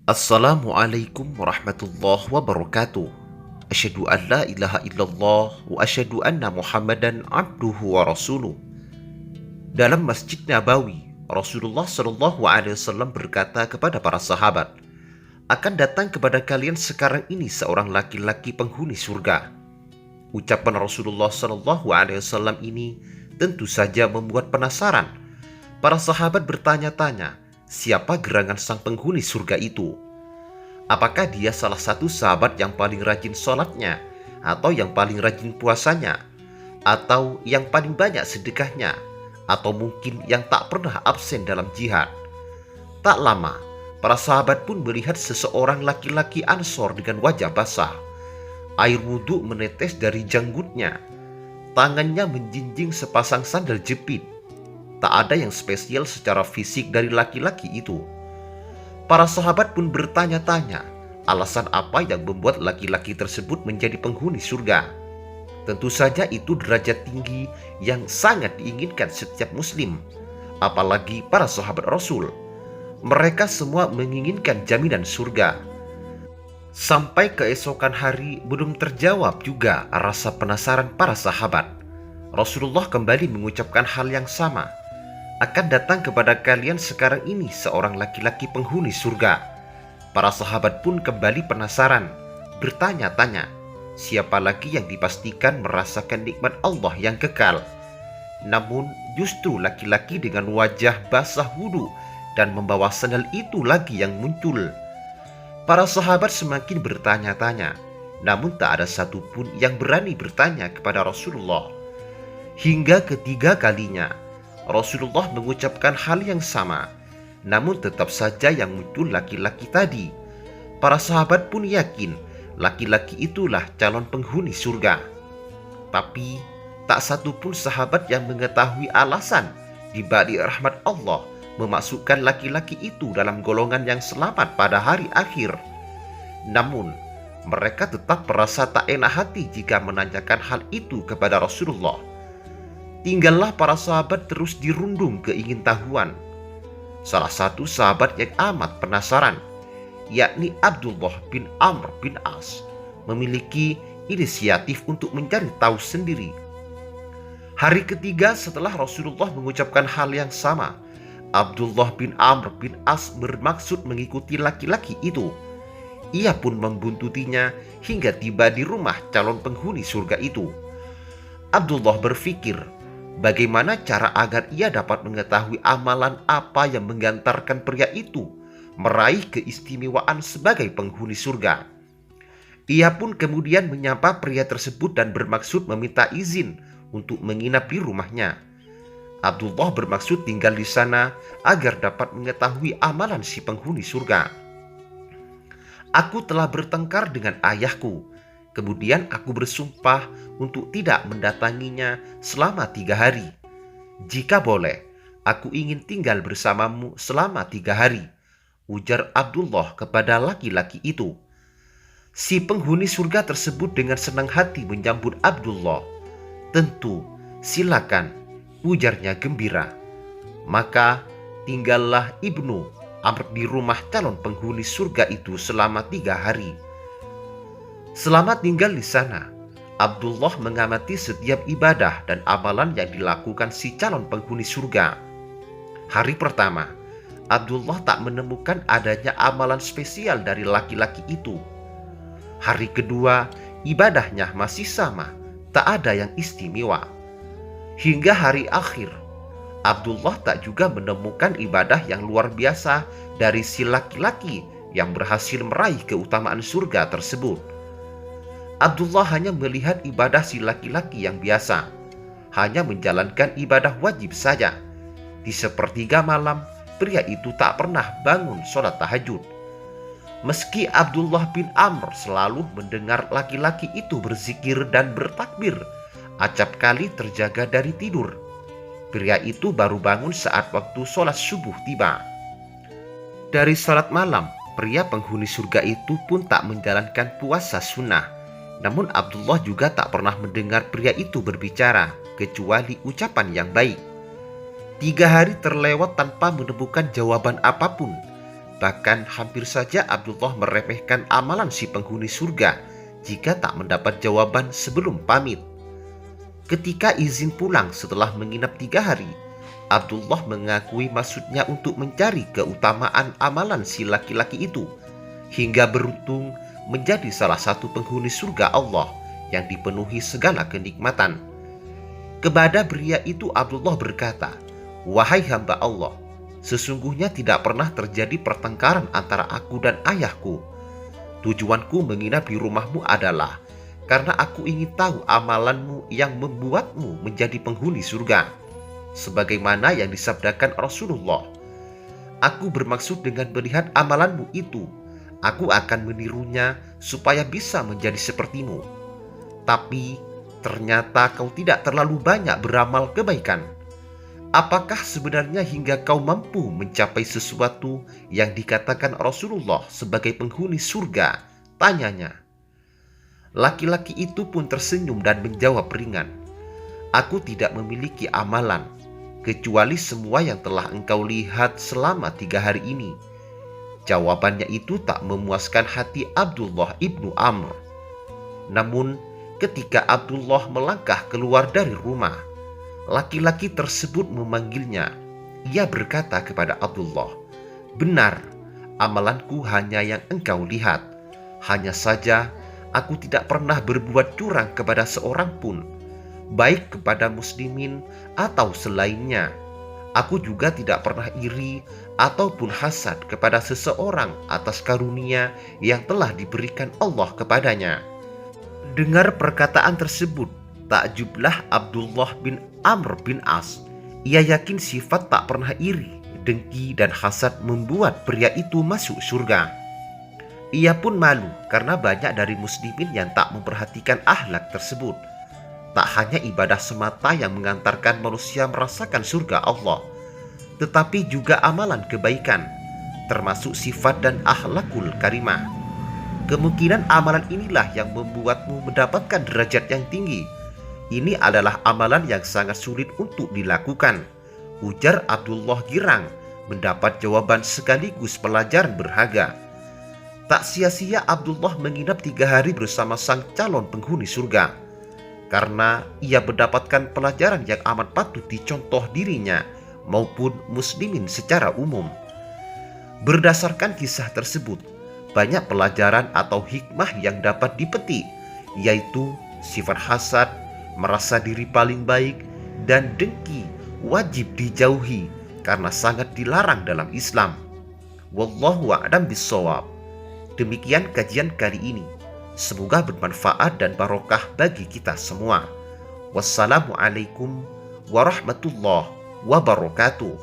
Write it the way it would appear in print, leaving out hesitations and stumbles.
Assalamualaikum warahmatullahi wabarakatuh. Asyhadu an la ilaha illallah wa asyhadu anna Muhammadan abduhu wa rasuluh. Dalam Masjid Nabawi, Rasulullah Shallallahu Alaihi Wasallam berkata kepada para sahabat, akan datang kepada kalian sekarang ini seorang laki-laki penghuni surga. Ucapan Rasulullah Shallallahu Alaihi Wasallam ini tentu saja membuat penasaran. Para sahabat bertanya-tanya, siapa gerangan sang penghuni surga itu? Apakah dia salah satu sahabat yang paling rajin sholatnya, atau yang paling rajin puasanya, atau yang paling banyak sedekahnya, atau mungkin yang tak pernah absen dalam jihad? Tak lama, para sahabat pun melihat seseorang laki-laki Ansor dengan wajah basah. Air wudhu menetes dari janggutnya. Tangannya menjinjing sepasang sandal jepit. Tak ada yang spesial secara fisik dari laki-laki itu. Para sahabat pun bertanya-tanya, alasan apa yang membuat laki-laki tersebut menjadi penghuni surga? Tentu saja itu derajat tinggi yang sangat diinginkan setiap muslim, apalagi para sahabat Rasul. Mereka semua menginginkan jaminan surga. Sampai keesokan hari belum terjawab juga rasa penasaran para sahabat. Rasulullah kembali mengucapkan hal yang sama. Akan datang kepada kalian sekarang ini seorang laki-laki penghuni surga. Para sahabat pun kembali penasaran, bertanya-tanya, siapa lagi yang dipastikan merasakan nikmat Allah yang kekal? Namun justru laki-laki dengan wajah basah wudhu dan membawa sandal itu lagi yang muncul. Para sahabat semakin bertanya-tanya, namun tak ada satupun yang berani bertanya kepada Rasulullah. Hingga ketiga kalinya Rasulullah mengucapkan hal yang sama, namun tetap saja yang muncul laki-laki tadi. Para sahabat pun yakin laki-laki itulah calon penghuni surga. Tapi tak satu pun sahabat yang mengetahui alasan di balik rahmat Allah memasukkan laki-laki itu dalam golongan yang selamat pada hari akhir. Namun mereka tetap merasa tak enak hati jika menanyakan hal itu kepada Rasulullah. Tinggallah para sahabat terus dirundung keingintahuan. Salah satu sahabat yang amat penasaran, yakni Abdullah bin Amr bin As, memiliki inisiatif untuk mencari tahu sendiri. Hari ketiga setelah Rasulullah mengucapkan hal yang sama, Abdullah bin Amr bin As bermaksud mengikuti laki-laki itu. Ia pun membuntutinya hingga tiba di rumah calon penghuni surga itu. Abdullah berpikir, bagaimana cara agar ia dapat mengetahui amalan apa yang menggantarkan pria itu meraih keistimewaan sebagai penghuni surga. Ia pun kemudian menyapa pria tersebut dan bermaksud meminta izin untuk menginap di rumahnya. Abdullah bermaksud tinggal di sana agar dapat mengetahui amalan si penghuni surga. Aku telah bertengkar dengan ayahku. Kemudian aku bersumpah untuk tidak mendatanginya selama 3 hari. Jika boleh, aku ingin tinggal bersamamu selama 3 hari, ujar Abdullah kepada laki-laki itu. Si penghuni surga tersebut dengan senang hati menyambut Abdullah. Tentu, silakan, ujarnya gembira. Maka tinggallah Ibnu Amr di rumah calon penghuni surga itu selama 3 hari. Selama tinggal di sana, Abdullah mengamati setiap ibadah dan amalan yang dilakukan si calon penghuni surga. Hari pertama, Abdullah tak menemukan adanya amalan spesial dari laki-laki itu. Hari kedua, ibadahnya masih sama, tak ada yang istimewa. Hingga hari akhir, Abdullah tak juga menemukan ibadah yang luar biasa dari si laki-laki yang berhasil meraih keutamaan surga tersebut. Abdullah hanya melihat ibadah si laki-laki yang biasa, hanya menjalankan ibadah wajib saja. Di sepertiga malam, pria itu tak pernah bangun sholat tahajud. Meski Abdullah bin Amr selalu mendengar laki-laki itu berzikir dan bertakbir, acap kali terjaga dari tidur. Pria itu baru bangun saat waktu sholat subuh tiba. Dari sholat malam, pria penghuni surga itu pun tak menjalankan puasa sunnah. Namun Abdullah juga tak pernah mendengar pria itu berbicara, kecuali ucapan yang baik. 3 hari terlewat tanpa menemukan jawaban apapun. Bahkan hampir saja Abdullah meremehkan amalan si penghuni surga jika tak mendapat jawaban sebelum pamit. Ketika izin pulang setelah menginap 3 hari, Abdullah mengakui maksudnya untuk mencari keutamaan amalan si laki-laki itu, hingga beruntung menjadi salah satu penghuni surga Allah yang dipenuhi segala kenikmatan. Kepada pria itu Abdullah berkata, "Wahai hamba Allah, sesungguhnya tidak pernah terjadi pertengkaran antara aku dan ayahku. Tujuanku menginap di rumahmu adalah karena aku ingin tahu amalanmu yang membuatmu menjadi penghuni surga. Sebagaimana yang disabdakan Rasulullah, aku bermaksud dengan melihat amalanmu itu, aku akan menirunya supaya bisa menjadi sepertimu. Tapi ternyata kau tidak terlalu banyak beramal kebaikan. Apakah sebenarnya hingga kau mampu mencapai sesuatu yang dikatakan Rasulullah sebagai penghuni surga?" tanyanya. Laki-laki itu pun tersenyum dan menjawab ringan, "Aku tidak memiliki amalan, kecuali semua yang telah engkau lihat selama 3 hari ini." Jawabannya itu tak memuaskan hati Abdullah ibnu Amr. Namun ketika Abdullah melangkah keluar dari rumah, laki-laki tersebut memanggilnya. Ia berkata kepada Abdullah, "Benar, amalanku hanya yang engkau lihat. Hanya saja aku tidak pernah berbuat curang kepada seorang pun, baik kepada muslimin atau selainnya. Aku juga tidak pernah iri ataupun hasad kepada seseorang atas karunia yang telah diberikan Allah kepadanya." Dengar perkataan tersebut, takjublah Abdullah bin Amr bin As. Ia yakin sifat tak pernah iri, dengki dan hasad membuat pria itu masuk surga. Ia pun malu karena banyak dari muslimin yang tak memperhatikan akhlak tersebut. Tak hanya ibadah semata yang mengantarkan manusia merasakan surga Allah, tetapi juga amalan kebaikan, termasuk sifat dan akhlakul karimah. Kemungkinan amalan inilah yang membuatmu mendapatkan derajat yang tinggi. Ini adalah amalan yang sangat sulit untuk dilakukan, ujar Abdullah girang mendapat jawaban sekaligus pelajaran berharga. Tak sia-sia Abdullah menginap 3 hari bersama sang calon penghuni surga, karena ia mendapatkan pelajaran yang amat patut dicontoh dirinya maupun muslimin secara umum. Berdasarkan kisah tersebut, banyak pelajaran atau hikmah yang dapat dipetik, yaitu sifat hasad, merasa diri paling baik, dan dengki wajib dijauhi karena sangat dilarang dalam Islam. Wallahu a'lam bishawab. Demikian kajian kali ini. Semoga bermanfaat dan barokah bagi kita semua. Wassalamualaikum warahmatullahi wabarakatuh.